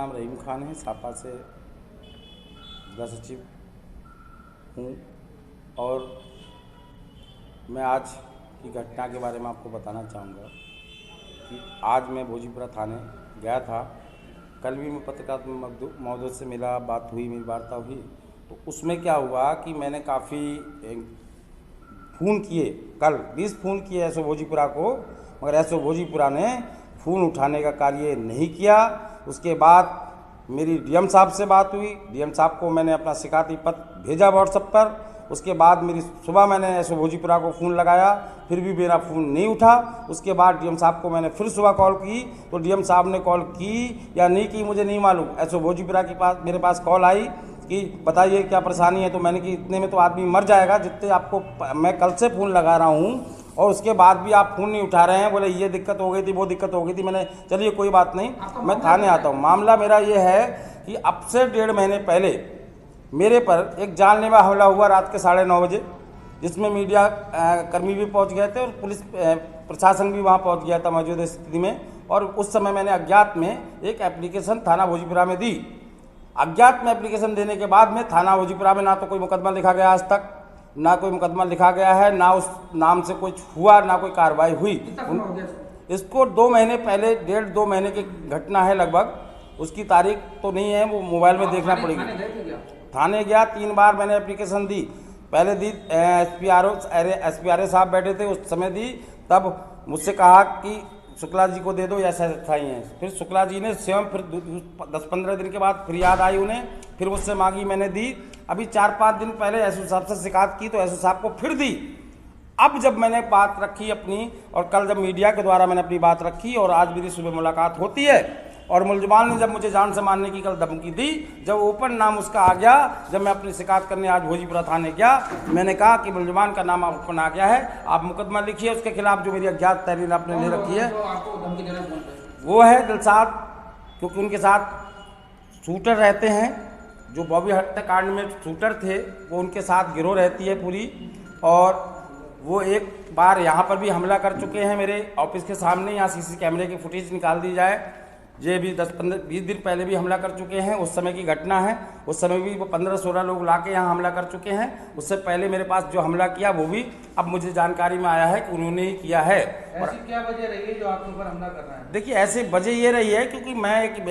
नाम रहीम खान है, सापा से जिला सचिव हूँ। और मैं आज की घटना के बारे में आपको बताना चाहूँगा कि आज मैं भोजीपुरा थाने गया था। कल भी मैं पत्रकार महोदय से मिला, बात हुई, मेरी वार्ता हुई। तो उसमें क्या हुआ कि मैंने काफ़ी फ़ोन किए, कल 20 फ़ोन किए एसओ भोजीपुरा को, मगर एसओ भोजीपुरा ने फ़ोन उठाने का कार्य नहीं किया। उसके बाद मेरी डीएम साहब से बात हुई, डीएम साहब को मैंने अपना शिकायती पत्र भेजा व्हाट्सएप पर। उसके बाद मेरी सुबह मैंने एसओ भोजीपुरा को फ़ोन लगाया, फिर भी मेरा फ़ोन नहीं उठा। उसके बाद डीएम साहब को मैंने फिर सुबह कॉल की, तो डीएम साहब ने कॉल की या नहीं की मुझे नहीं मालूम। एसओ भोजीपुरा के पास मेरे पास कॉल आई कि बताइए क्या परेशानी है। तो मैंने कि इतने में तो आदमी मर जाएगा, जितने आपको मैं कल से फ़ोन लगा रहा हूँ और उसके बाद भी आप फ़ोन नहीं उठा रहे हैं। बोले ये दिक्कत हो गई थी, वो दिक्कत हो गई थी। मैंने चलिए कोई बात नहीं, मैं थाने आता हूँ। मामला मेरा ये है कि अब से 1.5 महीने पहले मेरे पर एक जानलेवा हमला हुआ रात के 9:30 बजे, जिसमें मीडिया कर्मी भी पहुंच गए थे और पुलिस प्रशासन भी वहां पहुंच गया था मौजूदा स्थिति में। और उस समय मैंने अज्ञात में एक एप्लीकेशन थाना भोजीपुरा में दी। अज्ञात में एप्लीकेशन देने के बाद में थाना भोजीपुरा में ना तो कोई मुकदमा लिखा गया, आज तक ना कोई मुकदमा लिखा गया है, ना उस नाम से कुछ हुआ, ना कोई कार्रवाई हुई। इसको 2 महीने पहले, 1.5-2 महीने की घटना है लगभग। उसकी तारीख तो नहीं है, वो मोबाइल में देखना पड़ेगी। थाने गया, 3 बार मैंने एप्लीकेशन दी। पहले दी एसपीआरओ साहब बैठे थे उस समय दी, तब मुझसे कहा कि शुक्ला जी को दे दो, ऐसा अच्छा ही है। फिर शुक्ला जी ने स्वयं फिर 10-15 दिन के बाद फिर याद आई उन्हें, फिर मुझसे मांगी, मैंने दी। अभी 4-5 दिन पहले एसओ साहब से शिकायत की तो एसओ साहब को फिर दी। अब जब मैंने बात रखी अपनी, और कल जब मीडिया के द्वारा मैंने अपनी बात रखी और आज मेरी सुबह मुलाकात होती है, और मुलजमान ने जब मुझे जान से मारने की कल धमकी दी, जब ओपन नाम उसका आ गया, जब मैं अपनी शिकायत करने आज भोजीपुरा थाने गया, मैंने कहा कि मुलजमान का नाम ओपन आ गया है, आप मुकदमा लिखिए उसके खिलाफ जो मेरी अज्ञात तहरीर आपने ले रखी है। वो है दिलसाद, क्योंकि उनके साथ शूटर रहते हैं, जो बॉबी हत्याकांड में शूटर थे, वो उनके साथ गिरोह रहती है पूरी। और वो एक बार यहाँ पर भी हमला कर चुके हैं मेरे ऑफिस के सामने। यहाँ सीसी कैमरे की फुटेज निकाल दी जाए, ये भी 10-15-20 दिन पहले भी हमला कर चुके हैं। उस समय की घटना है, उस समय भी वो 15-16 लोग लाके यहाँ हमला कर चुके हैं। उससे पहले मेरे पास जो हमला किया वो भी अब मुझे जानकारी में आया है कि उन्होंने ही किया है। ऐसी क्या वजह रही है जो आपके ऊपर हमला कर रहा है? देखिए, ऐसी वजह ये रही है क्योंकि मैं एक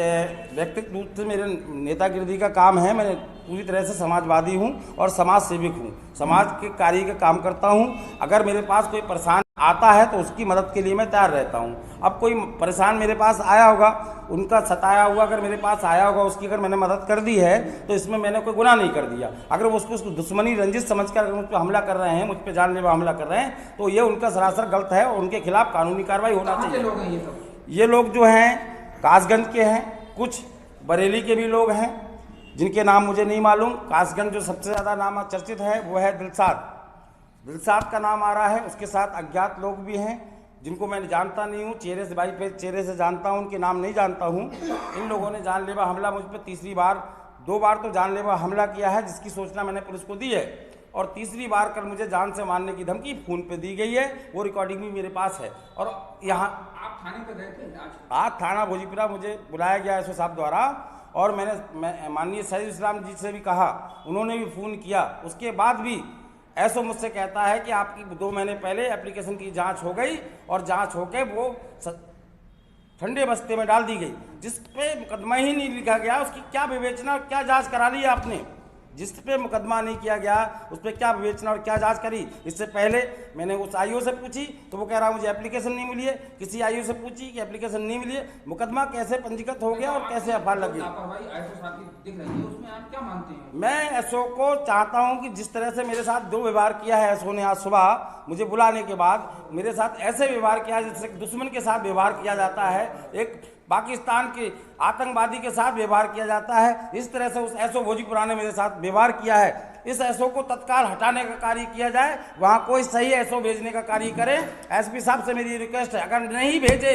व्यक्तिगत रूप से मेरे नेतागिरी का काम है। मैं पूरी तरह से समाजवादी हूँ और समाज सेवक हूँ, समाज के कार्य का काम करता हूँ। अगर मेरे पास कोई परेशान आता है तो उसकी मदद के लिए मैं तैयार रहता हूँ। अब कोई परेशान मेरे पास आया होगा, उनका सताया हुआ अगर मेरे पास आया होगा, उसकी अगर मैंने मदद कर दी है तो इसमें मैंने कोई गुनाह नहीं कर दिया। अगर वो उसको दुश्मनी रंजिश समझकर अगर मुझ पर हमला कर रहे हैं, मुझ पर जानलेवा हमला कर रहे हैं, तो ये उनका सरासर गलत है और उनके खिलाफ कानूनी कार्रवाई होना चाहिए। ये लोग जो हैं कासगंज के हैं, कुछ बरेली के भी लोग हैं जिनके नाम मुझे नहीं मालूम। कासगंज जो सबसे ज़्यादा नाम चर्चित है वो है दिलसाद का नाम आ रहा है। उसके साथ अज्ञात लोग भी हैं जिनको मैं जानता नहीं हूँ, चेहरे से, भाई पे चेहरे से जानता हूँ, उनके नाम नहीं जानता हूँ। इन लोगों ने जानलेवा हमला मुझ पर 3री बार, 2 बार तो जानलेवा हमला किया है जिसकी सूचना मैंने पुलिस को दी है, और 3री बार कल मुझे जान से मारने की धमकी फ़ोन पे दी गई है। वो रिकॉर्डिंग भी मेरे पास है। और यहाँ आप थाने पे गए थे आज थाना भोजीपुरा मुझे बुलाया गया एसओ साहब द्वारा, और मैं माननीय सईद इस्लाम जी से भी कहा, उन्होंने भी फ़ोन किया। उसके बाद भी एसओ मुझसे कहता है कि आपकी 2 महीने पहले एप्लीकेशन की जांच हो गई और जांच होकर वो ठंडे बस्ते में डाल दी गई, जिस पे मुकदमा ही नहीं लिखा गया। उसकी क्या विवेचना, क्या जांच करा ली आपने? जिस पे मुकदमा नहीं किया गया उस पर क्या विवेचना और क्या जांच करी? इससे पहले मैंने उस आईओ से पूछी तो वो कह रहा मुझे एप्लीकेशन नहीं मिली है। किसी आईओ से पूछी कि एप्लीकेशन नहीं मिली है, मुकदमा कैसे पंजीकृत हो गया और कैसे एफआईआर लगी? मैं एसओ को चाहता हूं कि जिस तरह से मेरे साथ दुर्व्यवहार किया है एसओ ने, आज सुबह मुझे बुलाने के बाद मेरे साथ ऐसे व्यवहार किया जैसे दुश्मन के साथ व्यवहार किया जाता है, एक पाकिस्तान के आतंकवादी के साथ व्यवहार किया जाता है, इस तरह से उस एसओ भोजीपुरा ने मेरे साथ व्यवहार किया है। इस एसओ को तत्काल हटाने का कार्य किया जाए, वहाँ कोई सही एसओ भेजने का कार्य करें। एसपी साहब से मेरी रिक्वेस्ट है, अगर नहीं भेजे,